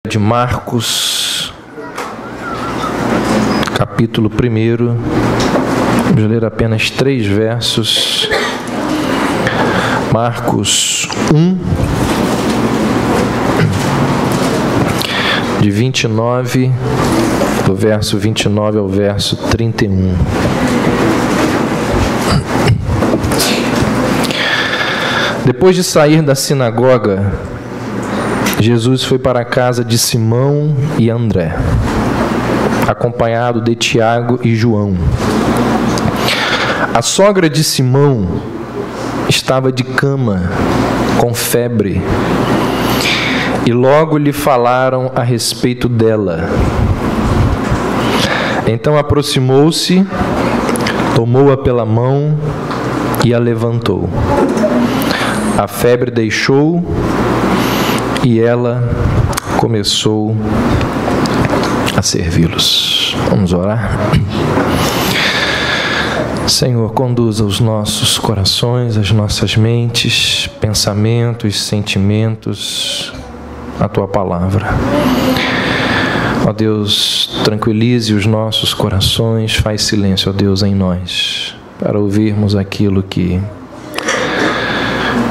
De Marcos, capítulo 1, vamos ler apenas 3 versos. Marcos 1, de 29, do verso 29 ao verso 31. Depois de sair da sinagoga, Jesus foi para a casa de Simão e André, acompanhado de Tiago e João. A sogra de Simão estava de cama, com febre, e logo lhe falaram a respeito dela. Então aproximou-se, tomou-a pela mão e a levantou. A febre deixou e ela começou a servi-los. Vamos orar? Senhor, conduza os nossos corações, as nossas mentes, pensamentos, sentimentos, a Tua palavra. Ó Deus, tranquilize os nossos corações, faz silêncio, ó Deus, em nós, para ouvirmos aquilo que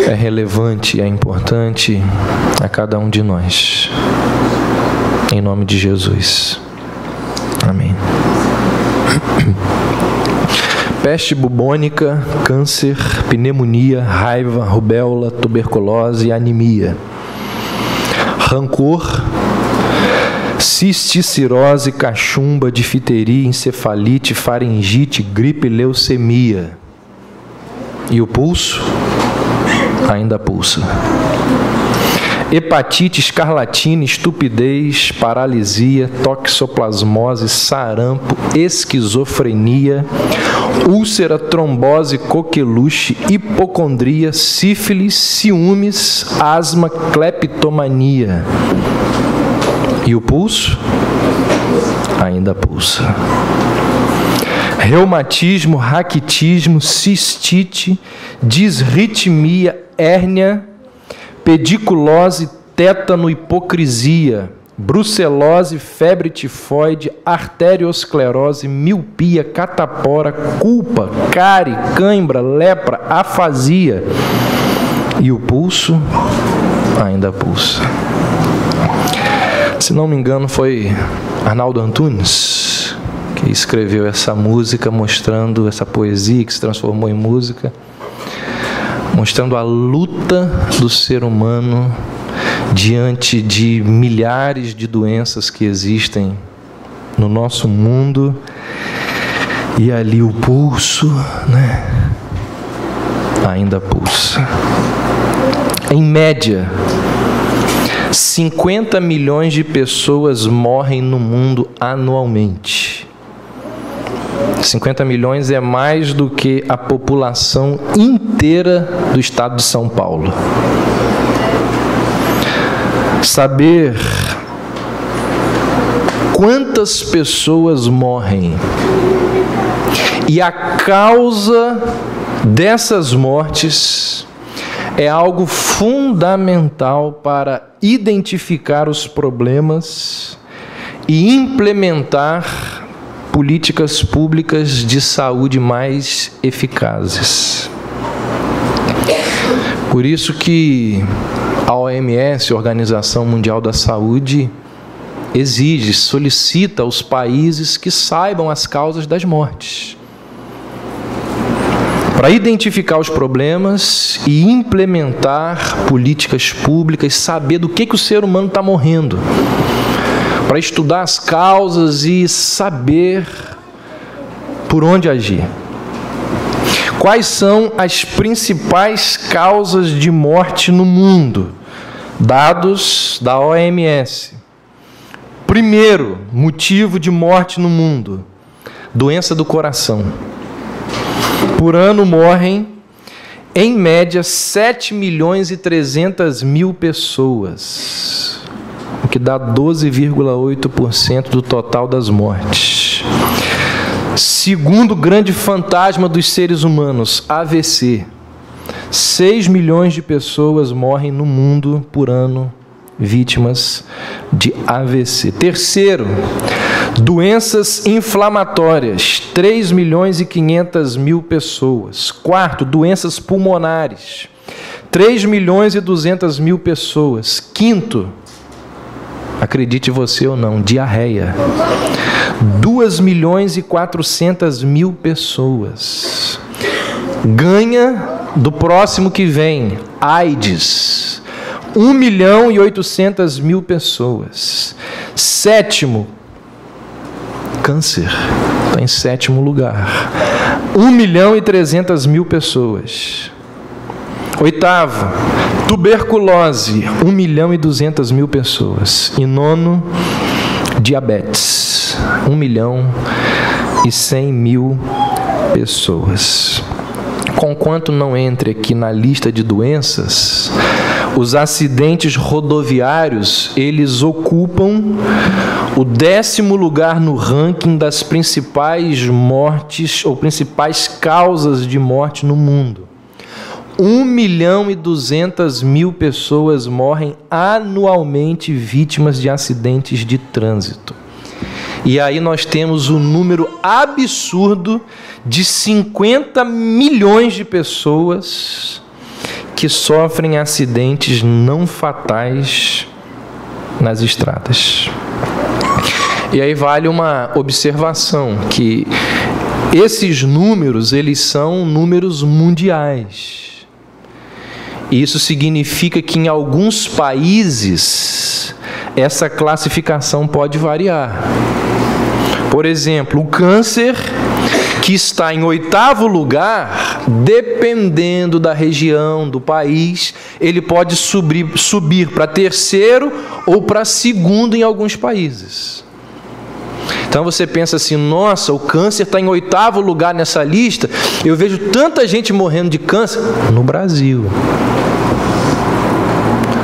é relevante e é importante a cada um de nós. Em nome de Jesus. Amém. Peste bubônica, câncer, pneumonia, raiva, rubéola, tuberculose e anemia. Rancor, cisticirose, cachumba, difteria, encefalite, faringite, gripe, leucemia. E o pulso? Ainda pulsa. Hepatite, escarlatina, estupidez, paralisia, toxoplasmose, sarampo, esquizofrenia, úlcera, trombose, coqueluche, hipocondria, sífilis, ciúmes, asma, cleptomania. E o pulso? Ainda pulsa. Reumatismo, raquitismo, cistite, disritmia, hérnia, pediculose, tétano, hipocrisia, brucelose, febre tifoide, arteriosclerose, miopia, catapora, culpa, cárie, cãibra, lepra, afasia. E o pulso ainda pulsa. Se não me engano, foi Arnaldo Antunes que escreveu essa música, mostrando essa poesia que se transformou em música, mostrando a luta do ser humano diante de milhares de doenças que existem no nosso mundo, e ali o pulso, ainda pulsa. Em média, 50 milhões de pessoas morrem no mundo anualmente. 50 milhões é mais do que a população inteira do estado de São Paulo. Saber quantas pessoas morrem e a causa dessas mortes é algo fundamental para identificar os problemas e implementar políticas públicas de saúde mais eficazes. Por isso que a OMS, Organização Mundial da Saúde, exige, solicita aos países que saibam as causas das mortes, para identificar os problemas e implementar políticas públicas, saber do que o ser humano está morrendo, para estudar as causas e saber por onde agir. Quais são as principais causas de morte no mundo? Dados da OMS. Primeiro motivo de morte no mundo: doença do coração. Por ano morrem, em média, 7.300.000 pessoas, o que dá 12,8% do total das mortes. Segundo grande fantasma dos seres humanos, AVC. 6 milhões de pessoas morrem no mundo por ano, vítimas de AVC. Terceiro, doenças inflamatórias, 3.500.000 pessoas. Quarto, doenças pulmonares, 3.200.000 pessoas. Quinto, acredite você ou não, diarreia, 2.400.000 pessoas. Ganha do próximo que vem, AIDS, 1.800.000 pessoas. Sétimo, câncer, está em sétimo lugar, 1.300.000 pessoas. Oitavo, tuberculose, 1.200.000 pessoas. E nono, diabetes, 1.100.000 pessoas. Conquanto não entre aqui na lista de doenças, os acidentes rodoviários, eles ocupam o 10º lugar no ranking das principais mortes ou principais causas de morte no mundo. 1.200.000 pessoas morrem anualmente vítimas de acidentes de trânsito. E aí nós temos um número absurdo de 50 milhões de pessoas que sofrem acidentes não fatais nas estradas. E aí vale uma observação, que esses números, eles são números mundiais. Isso significa que em alguns países essa classificação pode variar. Por exemplo, o câncer, que está em 8º lugar, dependendo da região, do país, ele pode subir para 3º ou para 2º em alguns países. Então você pensa assim, nossa, o câncer está em 8º lugar nessa lista, eu vejo tanta gente morrendo de câncer no Brasil.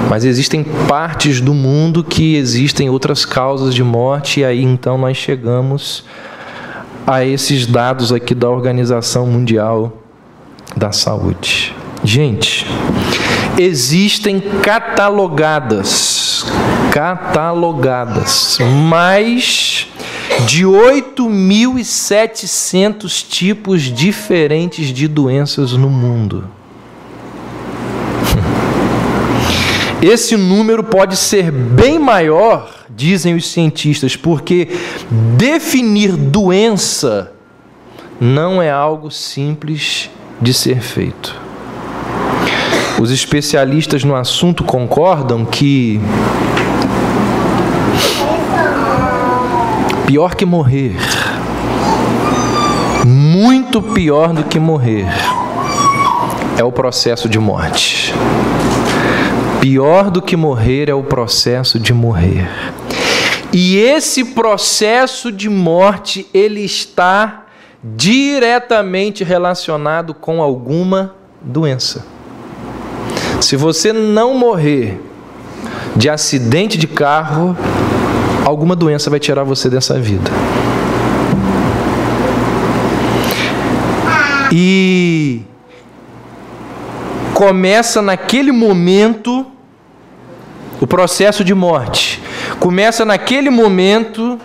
Mas existem partes do mundo que existem outras causas de morte, e aí então nós chegamos a esses dados aqui da Organização Mundial da Saúde. Gente, existem catalogadas mais de 8.700 tipos diferentes de doenças no mundo. Esse número pode ser bem maior, dizem os cientistas, porque definir doença não é algo simples de ser feito. Os especialistas no assunto concordam que pior que morrer, muito pior do que morrer, é o processo de morte. Pior do que morrer é o processo de morrer. E esse processo de morte, ele está diretamente relacionado com alguma doença. Se você não morrer de acidente de carro, alguma doença vai tirar você dessa vida. E começa naquele momento o processo de morte. Começa naquele momento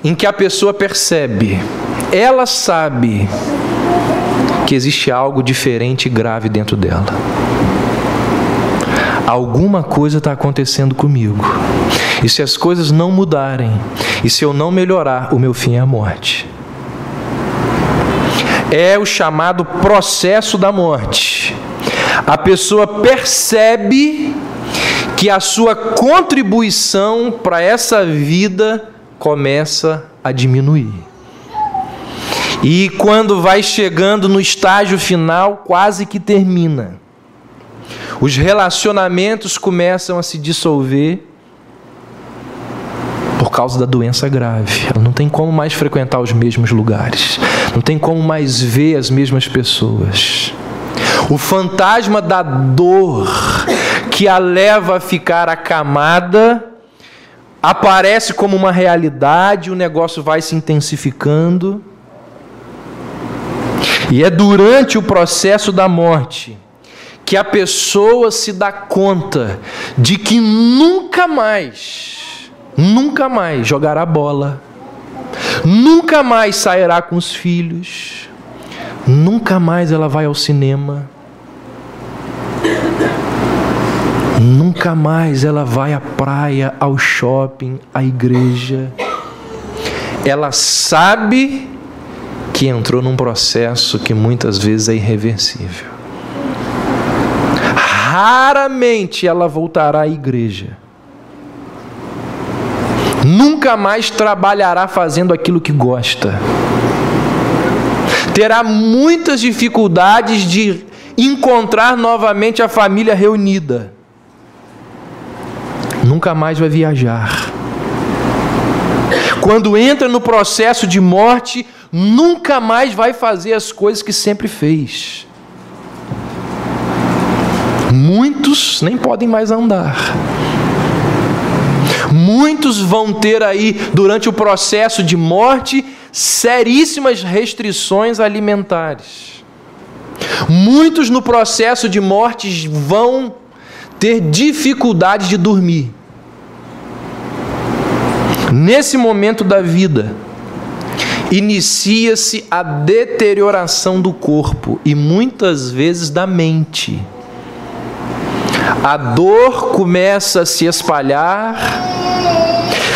em que a pessoa percebe, ela sabe que existe algo diferente e grave dentro dela. Alguma coisa está acontecendo comigo. E se as coisas não mudarem, e se eu não melhorar, o meu fim é a morte. É o chamado processo da morte. A pessoa percebe que a sua contribuição para essa vida começa a diminuir. E quando vai chegando no estágio final, quase que termina. Os relacionamentos começam a se dissolver por causa da doença grave. Ela não tem como mais frequentar os mesmos lugares. Não tem como mais ver as mesmas pessoas. O fantasma da dor que a leva a ficar acamada aparece como uma realidade, o negócio vai se intensificando. E é durante o processo da morte que a pessoa se dá conta de que nunca mais nunca mais jogará bola, nunca mais sairá com os filhos, nunca mais ela vai ao cinema, nunca mais ela vai à praia, ao shopping, à igreja. Ela sabe que entrou num processo que muitas vezes é irreversível. Raramente ela voltará à igreja. Nunca mais trabalhará fazendo aquilo que gosta. Terá muitas dificuldades de encontrar novamente a família reunida. Nunca mais vai viajar. Quando entra no processo de morte, nunca mais vai fazer as coisas que sempre fez. Muitos nem podem mais andar. Muitos vão ter aí, durante o processo de morte, seríssimas restrições alimentares. Muitos no processo de morte vão ter dificuldade de dormir. Nesse momento da vida, inicia-se a deterioração do corpo e muitas vezes da mente. A dor começa a se espalhar,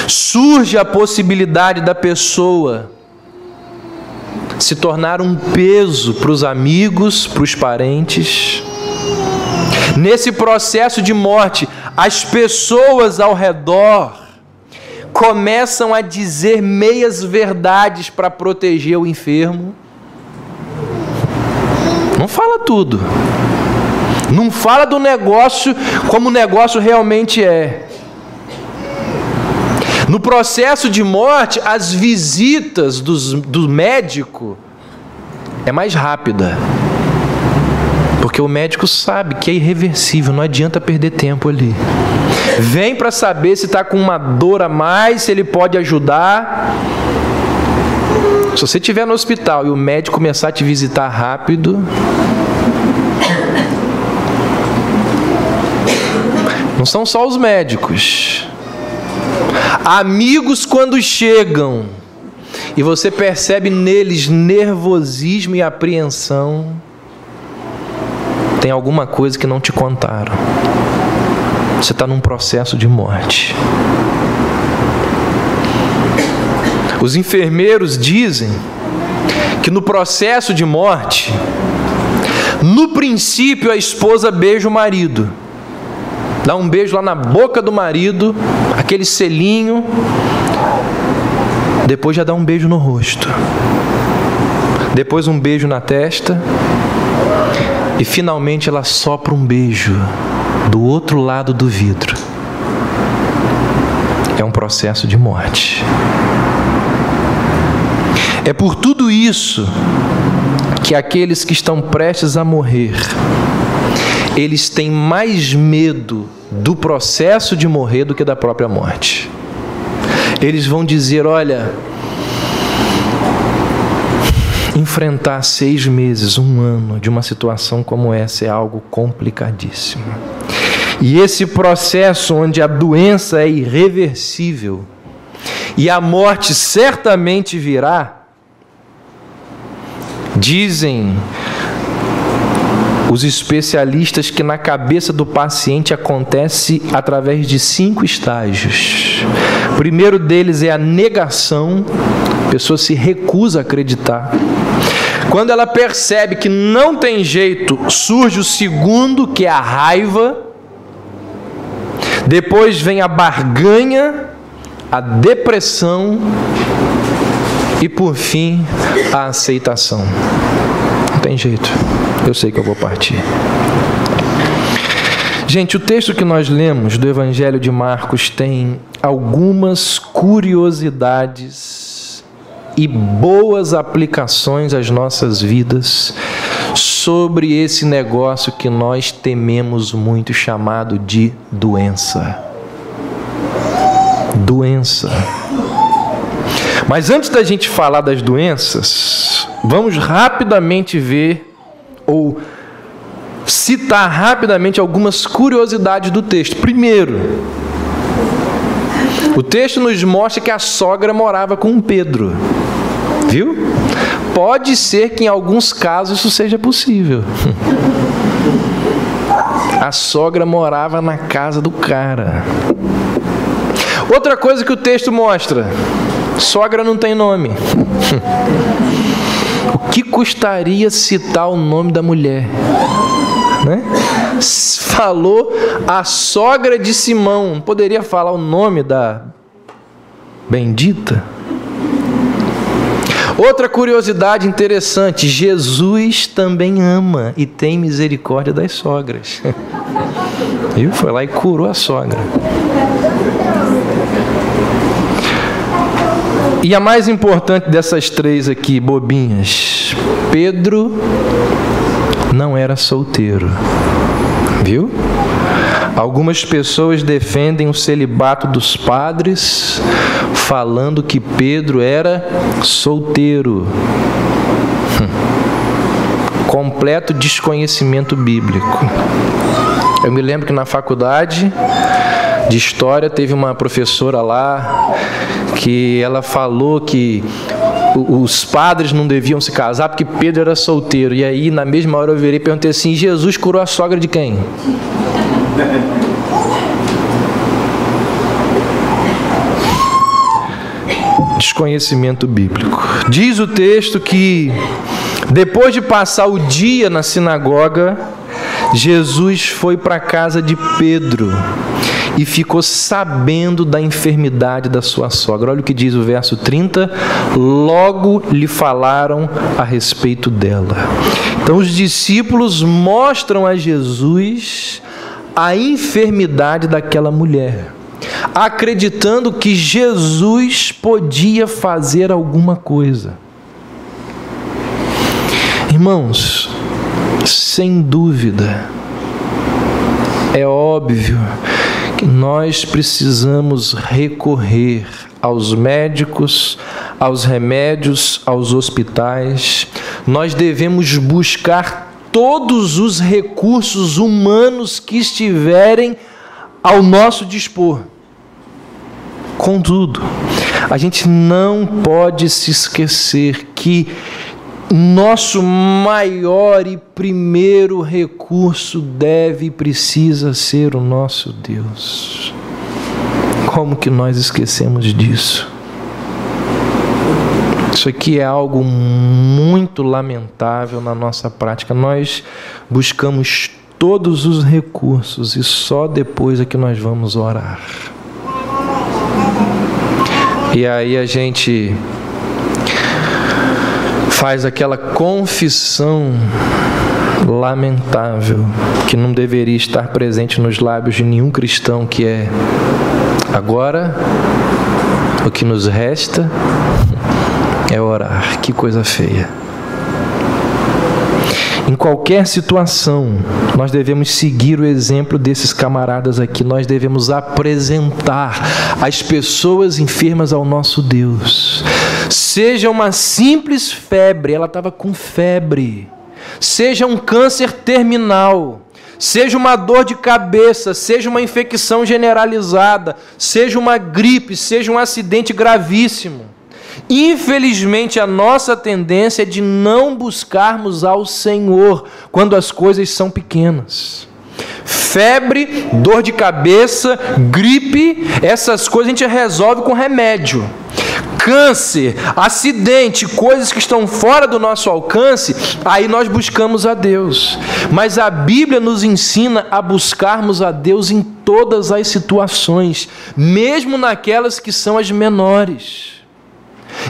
surge a possibilidade da pessoa se tornar um peso para os amigos, para os parentes. Nesse processo de morte, as pessoas ao redor começam a dizer meias verdades para proteger o enfermo. Não fala tudo. Não fala do negócio como o negócio realmente é. No processo de morte, as visitas do médico é mais rápida. Porque o médico sabe que é irreversível, não adianta perder tempo ali. Vem para saber se está com uma dor a mais, se ele pode ajudar. Se você estiver no hospital e o médico começar a te visitar rápido, não são só os médicos. Amigos, quando chegam e você percebe neles nervosismo e apreensão, tem alguma coisa que não te contaram. Você está num processo de morte. Os enfermeiros dizem que no processo de morte, no princípio a esposa beija o marido. Dá um beijo lá na boca do marido, aquele selinho. Depois já dá um beijo no rosto. Depois um beijo na testa. E finalmente ela sopra um beijo do outro lado do vidro. É um processo de morte. É por tudo isso que aqueles que estão prestes a morrer, eles têm mais medo do processo de morrer do que da própria morte. Eles vão dizer, olha, enfrentar 6 meses, 1 ano de uma situação como essa é algo complicadíssimo. E esse processo onde a doença é irreversível e a morte certamente virá, dizem os especialistas que na cabeça do paciente acontece através de 5 estágios. O primeiro deles é a negação. A pessoa se recusa a acreditar. Quando ela percebe que não tem jeito, surge o segundo, que é a raiva. Depois vem a barganha, a depressão e, por fim, a aceitação. Não tem jeito. Eu sei que eu vou partir. Gente, o texto que nós lemos do Evangelho de Marcos tem algumas curiosidades e boas aplicações às nossas vidas sobre esse negócio que nós tememos muito, chamado de doença. Doença. Mas antes da gente falar das doenças, vamos rapidamente ver ou citar rapidamente algumas curiosidades do texto. Primeiro, O texto nos mostra que a sogra morava com Pedro. Viu? Pode ser que em alguns casos isso seja possível. A sogra morava na casa do cara. Outra coisa que o texto mostra: sogra não tem nome. O que custaria citar o nome da mulher? Né? Falou a sogra de Simão. Não poderia falar o nome da bendita? Outra curiosidade interessante: Jesus também ama e tem misericórdia das sogras. Viu? Foi lá e curou a sogra. E a mais importante dessas três aqui, bobinhas: Pedro não era solteiro. Viu? Algumas pessoas defendem o celibato dos padres, falando que Pedro era solteiro. Completo desconhecimento bíblico. Eu me lembro que na faculdade de História teve uma professora lá que ela falou que os padres não deviam se casar porque Pedro era solteiro. E aí, na mesma hora, eu virei e perguntei assim: Jesus curou a sogra de quem? Desconhecimento bíblico. Diz o texto que, depois de passar o dia na sinagoga, Jesus foi para a casa de Pedro e ficou sabendo da enfermidade da sua sogra. Olha o que diz o verso 30. Logo lhe falaram a respeito dela. Então os discípulos mostram a Jesus a enfermidade daquela mulher, acreditando que Jesus podia fazer alguma coisa. Irmãos, sem dúvida, é óbvio que nós precisamos recorrer aos médicos, aos remédios, aos hospitais. Nós devemos buscar todos os recursos humanos que estiverem ao nosso dispor. Contudo, a gente não pode se esquecer que nosso maior e primeiro recurso deve e precisa ser o nosso Deus. Como que nós esquecemos disso? Isso aqui é algo muito lamentável na nossa prática. Nós buscamos todos os recursos e só depois é que nós vamos orar. E aí a gente faz aquela confissão lamentável que não deveria estar presente nos lábios de nenhum cristão, que é: agora o que nos resta é orar. Que coisa feia. Em qualquer situação, nós devemos seguir o exemplo desses camaradas aqui. Nós devemos apresentar as pessoas enfermas ao nosso Deus. Seja uma simples febre, ela estava com febre. Seja um câncer terminal. Seja uma dor de cabeça, seja uma infecção generalizada, seja uma gripe, seja um acidente gravíssimo. Infelizmente, a nossa tendência é de não buscarmos ao Senhor quando as coisas são pequenas. Febre, dor de cabeça, gripe, essas coisas a gente resolve com remédio. Câncer, acidente, coisas que estão fora do nosso alcance, aí nós buscamos a Deus. Mas a Bíblia nos ensina a buscarmos a Deus em todas as situações, mesmo naquelas que são as menores.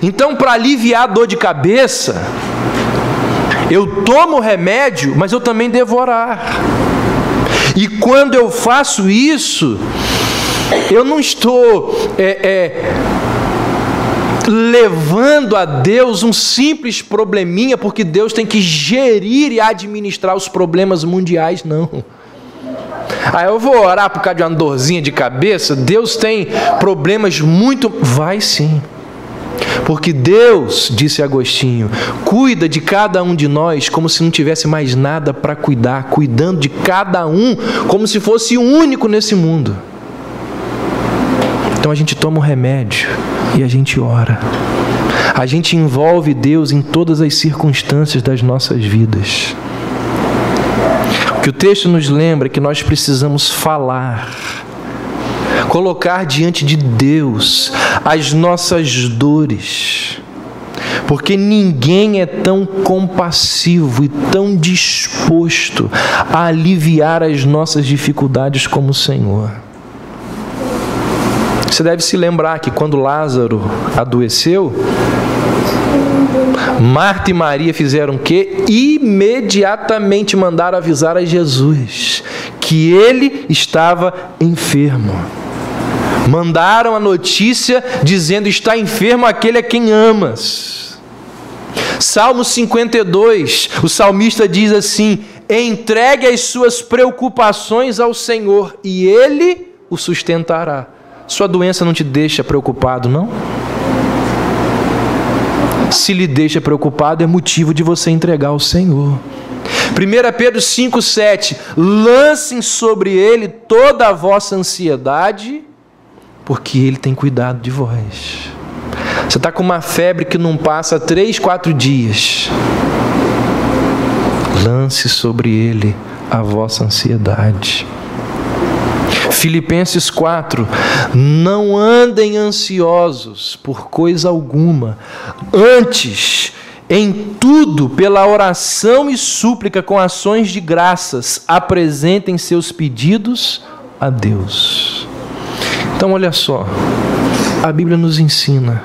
Então, para aliviar a dor de cabeça, eu tomo remédio, mas eu também devo orar. E quando eu faço isso, eu não estou levando a Deus um simples probleminha, porque Deus tem que gerir e administrar os problemas mundiais, não. Aí eu vou orar por causa de uma dorzinha de cabeça. Deus tem problemas muito... Vai sim. Porque Deus, disse Agostinho, cuida de cada um de nós como se não tivesse mais nada para cuidar, cuidando de cada um como se fosse o único nesse mundo. Então a gente toma o remédio e a gente ora. A gente envolve Deus em todas as circunstâncias das nossas vidas. O que o texto nos lembra é que nós precisamos falar, colocar diante de Deus as nossas dores, porque ninguém é tão compassivo e tão disposto a aliviar as nossas dificuldades como o Senhor. Você deve se lembrar que quando Lázaro adoeceu, Marta e Maria fizeram o quê? Imediatamente mandaram avisar a Jesus que ele estava enfermo. Mandaram a notícia dizendo: está enfermo aquele a quem amas. Salmo 52, o salmista diz assim: entregue as suas preocupações ao Senhor e Ele o sustentará. Sua doença não te deixa preocupado, não? Se lhe deixa preocupado, é motivo de você entregar ao Senhor. 1 Pedro 5,7: lancem sobre Ele toda a vossa ansiedade, porque Ele tem cuidado de vós. Você está com uma febre que não passa 3, 4 dias. Lance sobre Ele a vossa ansiedade. Filipenses 4: não andem ansiosos por coisa alguma, antes, em tudo, pela oração e súplica com ações de graças, apresentem seus pedidos a Deus. Então, olha só, a Bíblia nos ensina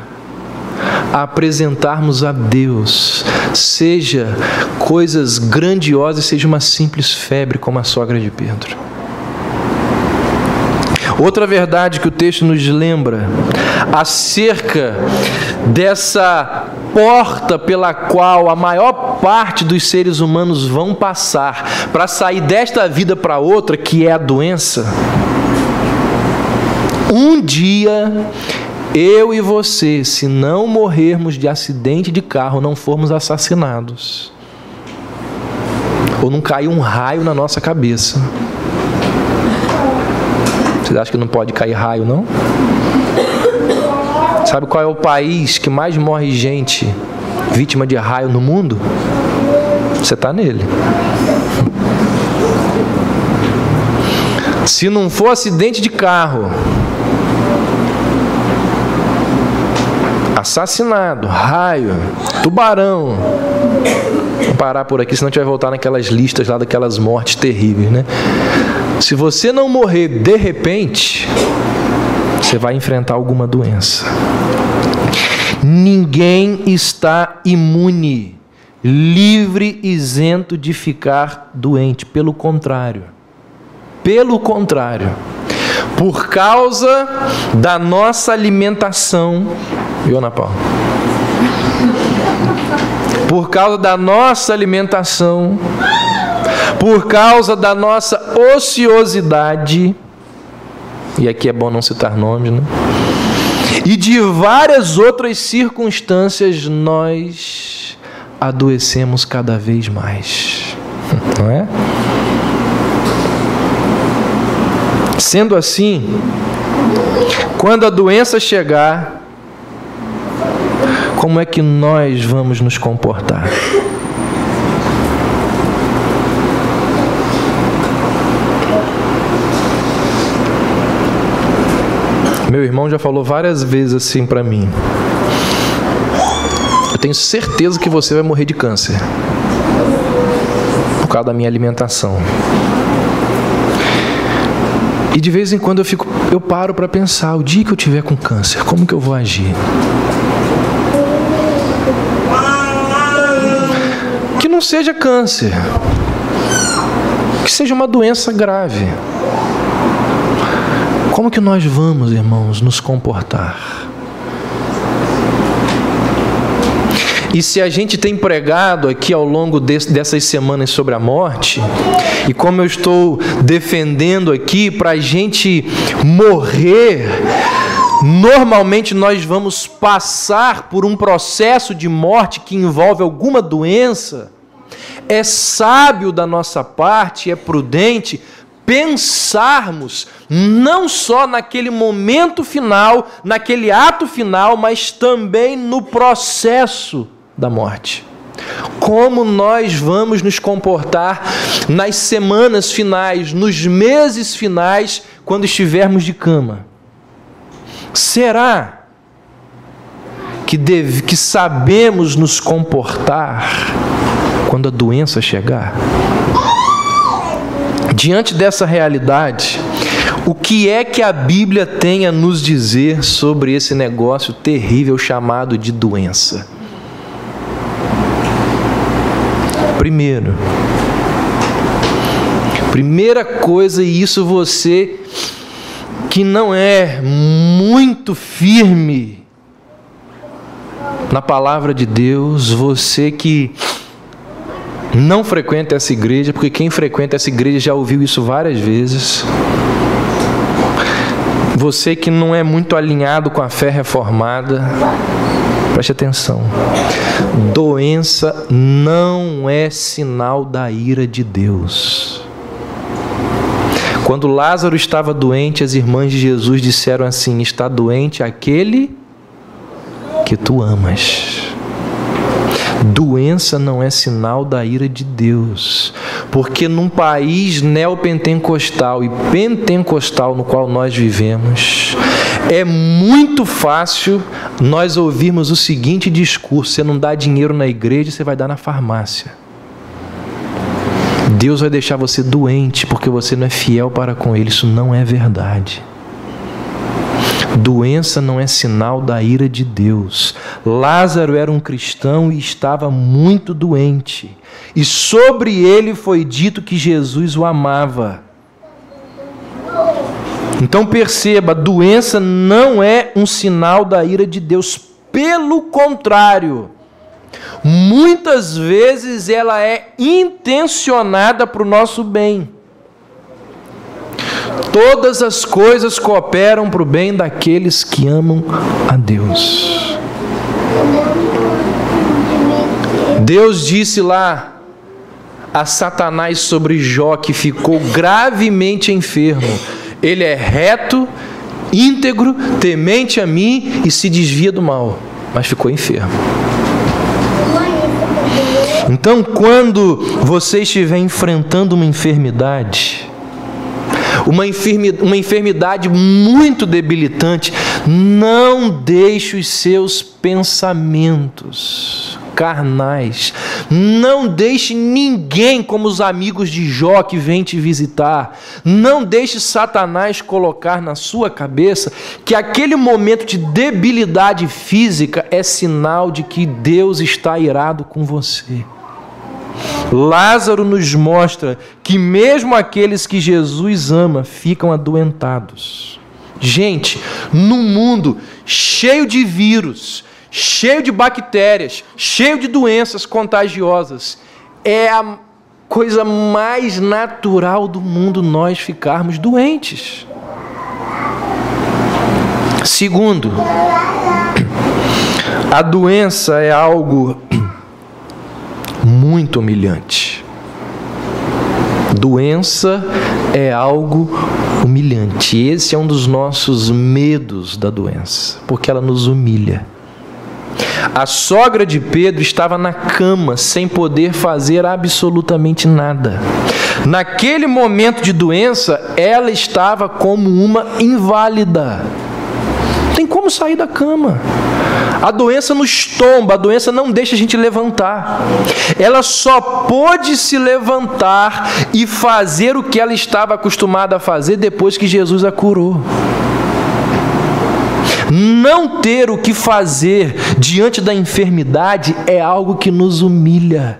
a apresentarmos a Deus, seja coisas grandiosas, seja uma simples febre como a sogra de Pedro. Outra verdade que o texto nos lembra acerca dessa porta pela qual a maior parte dos seres humanos vão passar para sair desta vida para outra, que é a doença. Um dia, eu e você, se não morrermos de acidente de carro, não formos assassinados, ou não cair um raio na nossa cabeça. Vocês acham que não pode cair raio, não? Sabe qual é o país que mais morre gente vítima de raio no mundo? Você está nele. Se não for acidente de carro, assassinado, raio, tubarão. Vamos parar por aqui, senão a gente vai voltar naquelas listas lá daquelas mortes terríveis, né? Se você não morrer de repente, você vai enfrentar alguma doença. Ninguém está imune, livre, isento de ficar doente. Pelo contrário, por causa da nossa alimentação, viu, Ana Paula? Por causa da nossa alimentação, por causa da nossa ociosidade, e aqui é bom não citar nomes, né? E de várias outras circunstâncias, nós adoecemos cada vez mais, não é? Sendo assim, quando a doença chegar, como é que nós vamos nos comportar? Meu irmão já falou várias vezes assim para mim: eu tenho certeza que você vai morrer de câncer por causa da minha alimentação. E de vez em quando eu paro para pensar: o dia que eu tiver com câncer, como que eu vou agir? Que não seja câncer, que seja uma doença grave. Como que nós vamos, irmãos, nos comportar? E se a gente tem pregado aqui ao longo dessas semanas sobre a morte, e como eu estou defendendo aqui, para a gente morrer, normalmente nós vamos passar por um processo de morte que envolve alguma doença. É sábio da nossa parte, é prudente pensarmos não só naquele momento final, naquele ato final, mas também no processo da morte. Como nós vamos nos comportar nas semanas finais, nos meses finais, quando estivermos de cama? Será que sabemos nos comportar quando a doença chegar? Diante dessa realidade, o que é que a Bíblia tem a nos dizer sobre esse negócio terrível chamado de doença? Primeira coisa, e isso você que não é muito firme na palavra de Deus, você que não frequenta essa igreja, porque quem frequenta essa igreja já ouviu isso várias vezes. Você que não é muito alinhado com a fé reformada, preste atenção. Doença não é sinal da ira de Deus. Quando Lázaro estava doente, as irmãs de Jesus disseram assim: está doente aquele que tu amas. Doença não é sinal da ira de Deus, porque num país neopentecostal e pentecostal no qual nós vivemos, é muito fácil nós ouvirmos o seguinte discurso: você não dá dinheiro na igreja, você vai dar na farmácia. Deus vai deixar você doente porque você não é fiel para com Ele. Isso não é verdade. Doença não é sinal da ira de Deus. Lázaro era um cristão e estava muito doente. E sobre ele foi dito que Jesus o amava. Então perceba, doença não é um sinal da ira de Deus. Pelo contrário, muitas vezes ela é intencionada para o nosso bem. Todas as coisas cooperam para o bem daqueles que amam a Deus. Deus disse lá a Satanás sobre Jó, que ficou gravemente enfermo: ele é reto, íntegro, temente a mim e se desvia do mal, mas ficou enfermo. Então, quando você estiver enfrentando uma enfermidade muito debilitante, não deixe os seus pensamentos carnais, não deixe ninguém como os amigos de Jó que vêm te visitar, não deixe Satanás colocar na sua cabeça que aquele momento de debilidade física é sinal de que Deus está irado com você. Lázaro nos mostra que mesmo aqueles que Jesus ama ficam adoentados. Gente, num mundo cheio de vírus, cheio de bactérias, cheio de doenças contagiosas, é a coisa mais natural do mundo nós ficarmos doentes. Segundo, a doença é algo muito humilhante. Doença é algo humilhante. Esse é um dos nossos medos da doença, porque ela nos humilha. A sogra de Pedro estava na cama, sem poder fazer absolutamente nada. Naquele momento de doença, ela estava como uma inválida. Não tem como sair da cama. A doença nos tomba, a doença não deixa a gente levantar. Ela só pôde se levantar e fazer o que ela estava acostumada a fazer depois que Jesus a curou. Não ter o que fazer diante da enfermidade é algo que nos humilha.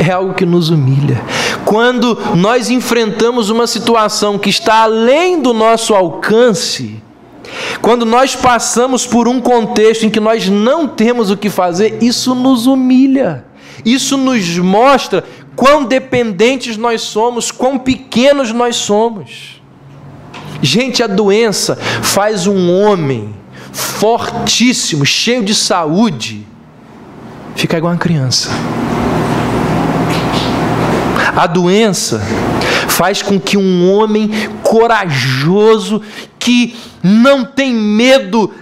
É algo que nos humilha. Quando nós enfrentamos uma situação que está além do nosso alcance, quando nós passamos por um contexto em que nós não temos o que fazer, isso nos humilha. Isso nos mostra quão dependentes nós somos, quão pequenos nós somos. Gente, a doença faz um homem fortíssimo, cheio de saúde, ficar igual uma criança. A doença faz com que um homem corajoso, que não tem medo